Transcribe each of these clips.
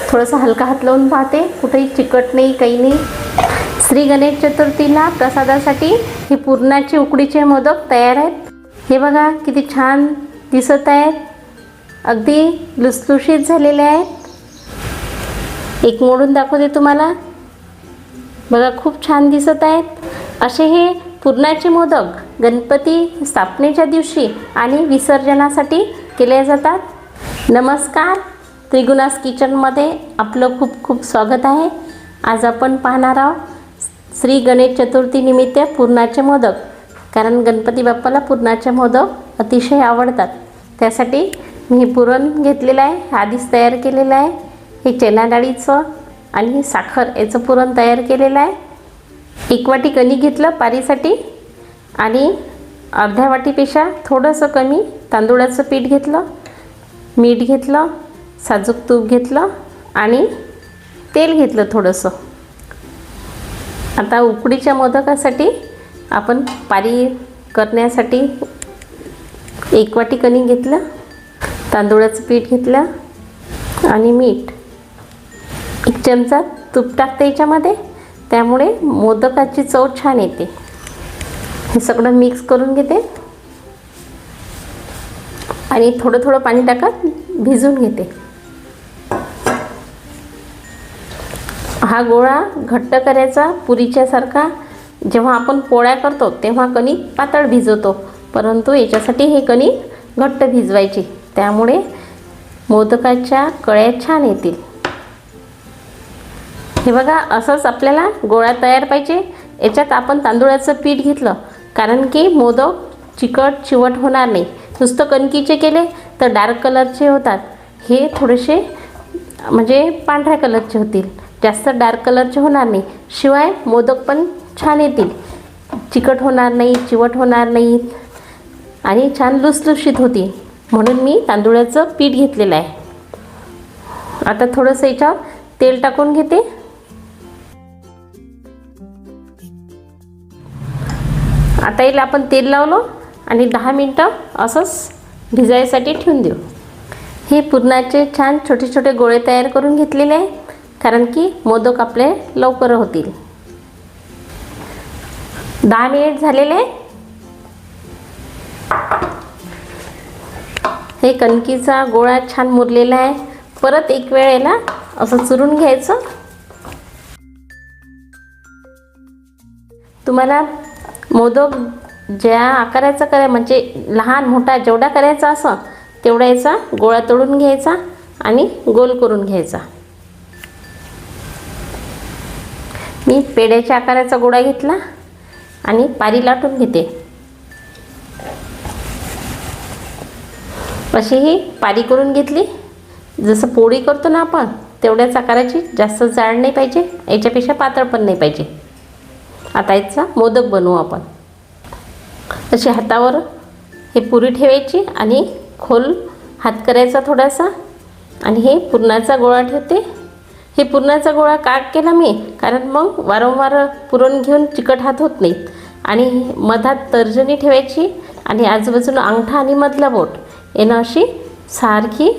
थोडंसं हलका हात लावून पाहते, कुठेही चिकट नाही, काही नाही. श्री गणेश चतुर्थीला प्रसादासाठी हे पुरणाचे उकडीचे मोदक तयार आहेत. हे बघा किती छान दिसत आहेत, अगदी लुसलुशीत झालेले आहेत. एक मोडून दाखवते तुम्हाला. बघा खूप छान दिसत आहेत. असे हे पुरणाचे मोदक गणपती स्थापनेच्या दिवशी आणि विसर्जनासाठी केले जातात. नमस्कार, त्रिगुणास किचनमध्ये आपलं खूप खूप स्वागत आहे. आज आपण पाहणार आहोत श्री गणेश चतुर्थी निमित्त पुरणाचे मोदक. कारण गणपती बाप्पाला पुरणाचे मोदक अतिशय आवडतात. त्यासाठी मी पुरण घेतलेलं आहे, आधीच तयार केलेलं आहे. हे चणा डाळीचं आणि साखर याचं पुरण तयार केलेलं आहे. 1 वाटी कणिक घेतलं पारीसाठी आणि अर्ध्या वाटीपेक्षा थोडंसं कमी तांदूळाचं पीठ घेतलं, मीठ घेतलं, साजूक तूप घेतलं आणि तेल घेतलं थोडंसं. आता उकडीच्या मोदकासाठी आपण पारी करण्यासाठी 1 वाटी कणिक घेतलं, तांदूळाचं पीठ घेतलं आणि मीठ. 1 चमचा तूप टाकते याच्यामध्ये, त्यामुळे मोदकाची चव छान येते. हे सगळं मिक्स करून घेते आणि थोडं थोडं पाणी टाकत भिजवून घेते. हा गोळा घट्ट करायचा पुरीच्यासारखा. जेव्हा आपण पोळ्या करतो तेव्हा कणिक पातळ भिजवतो, परंतु याच्यासाठी हे कणिक घट्ट भिजवायची, त्यामुळे मोदकाच्या कळ्या छान येतील. हे बघा असंच आपल्याला गोळा तयार पाहिजे. याच्यात आपण तांदूळाचं पीठ घेतलं कारण की मोदक चिकट चिवट होणार नाही. नुसतं कणकीचे केले तर डार्क कलरचे होतात, हे थोडेसे म्हणजे पांढऱ्या कलरचे होतील, जास्त डार्क कलरचे होणार नाही. शिवाय मोदक पण छान येतील, चिकट होणार नाही, चिवट होणार नाही आणि छान लुसलुशीत होतील. म्हणून मी तांदूळाचं पीठ घेतलेलं आहे. आता थोडंसं याच्यावर तेल टाकून घेते. आता याला आपण तेल लावलं आणि 10 मिनटं असंच भिजायसाठी ठेवून देऊ. हे पुरणाचे छान छोटे छोटे गोळे तयार करून घेतलेले आहे, कारण की मोदक आपले लवकर होतील. 10 मिनिट झालेले. हे कणकीचा गोळा छान मुरलेला आहे. परत एक वेळ याला असं चुरून घ्यायचं. तुम्हाला मोदक ज्या आकाराचा म्हणजे लहान मोठा जेवढा करायचा असं तेवढा याचा गोळा तोडून घ्यायचा आणि गोल करून घ्यायचा. मी पेढ्याच्या आकाराचा गोळा घेतला आणि पारी लाटून घेते. अशी ही पारी करून घेतली. जसं पोळी करतो ना आपण तेवढ्याच आकाराची, जास्त जाड नाही पाहिजे, याच्यापेक्षा पातळ पण नाही पाहिजे. आता याचा मोदक बनवू आपण. अशी हातावर हे पुरी ठेवायची आणि खोल हात करायचा थोडासा आणि हे पुरणाचा गोळा ठेवते. हे पुरणाचा गोळा का केला मी, कारण मग वारंवार पुरण घेऊन चिकट हात होत नाहीत. आणि मधात तर्जनी ठेवायची आणि आजूबाजूला अंगठा आणि मधला बोट यानं अशी सारखी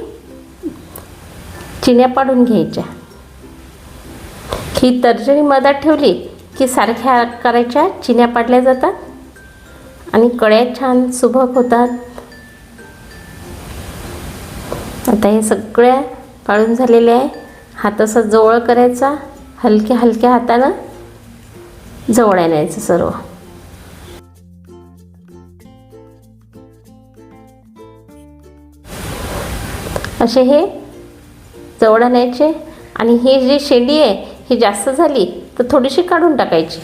चिन्या पाडून घ्यायच्या. ही तर्जनी मधात ठेवली की सारख्या आकाराच्या चिन्या पाडल्या जातात आणि कळ्या छान सुबक होतात. आता हे सगळ्या पाडून झालेल्या आहे. हात असा जवळ करायचा, हलक्या हलक्या हातानं जवळ आणायचं सर्व. असे हे जवळ आणायचे आणि हे जी शेंडी आहे ही जास्त झाली तर थोडीशी काढून टाकायची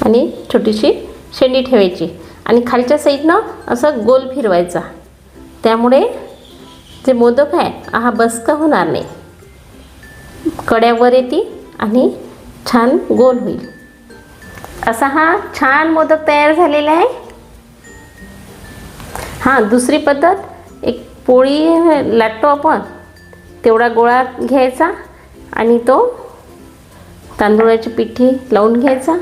आणि छोटीशी शेंडी ठेवायची आणि खालच्या साईडनं असं गोल फिरवायचा. त्यामुळे जे मोदक आहे हा बसका होणार नाही, कड्यावर येते आणि छान गोल होईल. असा हा छान मोदक तयार झालेला आहे. हां, दुसरी पद्धत, एक पोळी लाटतो आपण तेवढा गोळा घ्यायचा आणि तो तांदूळाची पिठी लावून घ्यायचा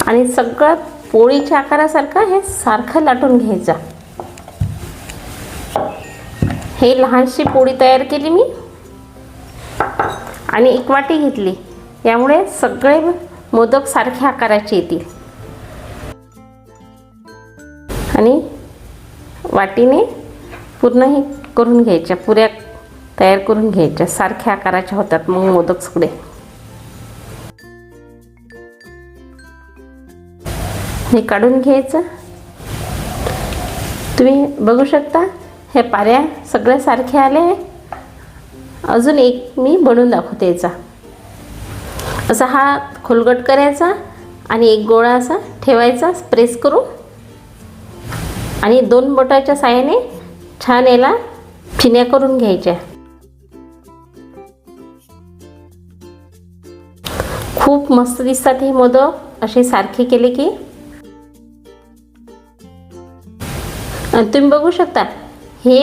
आणि सगळं पोळीच्या आकारासारखा हे सारखं लाटून घ्यायचा. हे लहानशी पोळी तयार केली मी आणि एक वाटी घेतली. यामुळे सगळे मोदक सारख्या आकाराचे येतील. आणि वाटीने पूर्ण हे करून घ्यायच्या, पुऱ्या तयार करून घ्यायच्या. सारख्या आकाराच्या होतात मग मोदक सगळे. हे काढून घ्यायचं. तुम्ही बघू शकता हे पाऱ्या सगळ्या सारख्या आले. अजून एक मी बनवून दाखवते. याचा असा हा खोलगट करायचा आणि एक गोळा असा ठेवायचा प्रेस करून आणि 2 बोटाच्या साहाय्याने छान याला चिन्या करून घ्यायच्या. खूप मस्त दिसतात हे मोदक असे सारखे केले की. तुम्ही बघू शकता हे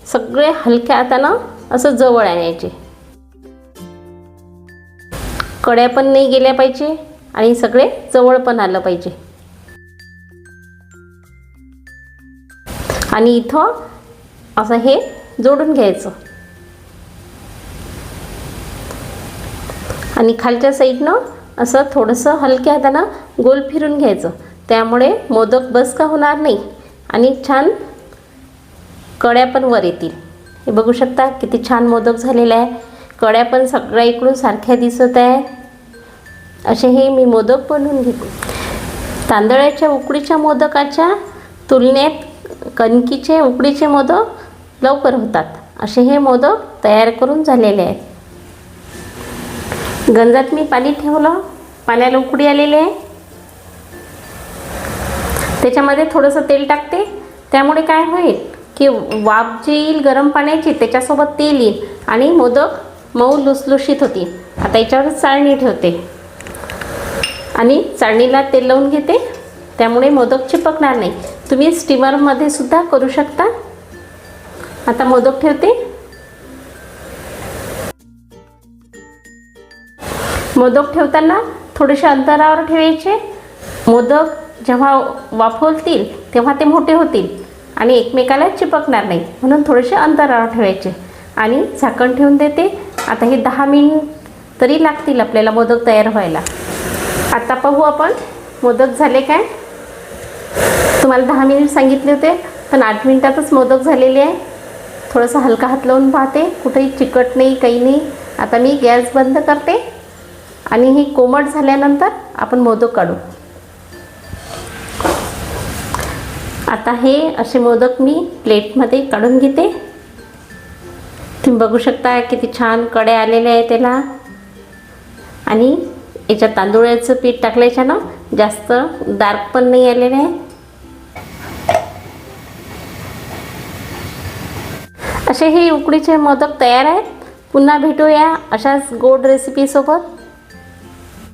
सगळे हलक्या हातानं असं जवळ आणायचे. कड्या पण नाही गेल्या पाहिजे आणि सगळे जवळ पण आलं पाहिजे. आणि इथं असं हे जोडून घ्यायचं आणि खालच्या साईडनं असं थोडंसं हलक्या हातानं गोल फिरून घ्यायचं. त्यामुळे मोदक बसका होणार नाही आणि छान कड्या पण वर येतील. हे बघू शकता किती छान मोदक झालेले आहे. कड्या पण सगळ्या इकडून सारख्या दिसत आहे. असे हे मी मोदक बनवून घेते. तांदळाच्या उकडीच्या मोदकाच्या तुलनेत कणकीचे उकडीचे मोदक लवकर होतात. असे हे मोदक तयार करून झालेले आहेत. गंजात मी पाणी ठेवलं, पाण्याला उकळी आलेली आहे. त्याच्यामध्ये थोडंसं तेल टाकते. त्यामुळे काय होईल की वाफ जी येईल गरम पाण्याची त्याच्यासोबत तेल येईल आणि मोदक मऊ लुसलुशीत होतील. आता याच्यावर चाळणी ठेवते आणि चाळणीला तेल लावून घेते. त्यामुळे मोदक चिपकणार नाही. तुम्ही स्टीमरमध्ये सुद्धा करू शकता. आता मोदक ठेवते. मोदक ठेवताना थोडेसे अंतरावर ठेवायचे. मोदक जेव्हा वाफवतील तेव्हा ते मोठे होतील आणि एकमेकाला चिपकणार नाही. म्हणून थोडेसे अंतरावर ठेवायचे आणि झाकण ठेवून देते. आता हे 10 मिनिट तरी लागतील आपल्याला मोदक तयार व्हायला. आता पाहू आपण मोदक झाले काय. तुम्हाला 10 मिनिट सांगितले होते पण 8 मिनिटातच मोदक झालेले आहे. थोडंसं हलका हात लावून पाहते कुठेही चिकट नाही काही नाही. आता मी गॅस बंद करते आणि ही कोमट झाल्यानंतर आपण मोदक काढू. आता हे असे मोदक मी प्लेटमध्ये काढून घेते. तुम्ही बघू शकता किती छान कड्या आलेल्या आहे त्याला. आणि याच्यात तांदूळाचं पीठ टाकल्याच्यानं जास्त डार्क पण नाही आलेलं आहे. असे हे उकडीचे मोदक तयार आहेत. पुन्हा भेटूया अशाच गोड रेसिपीसोबत.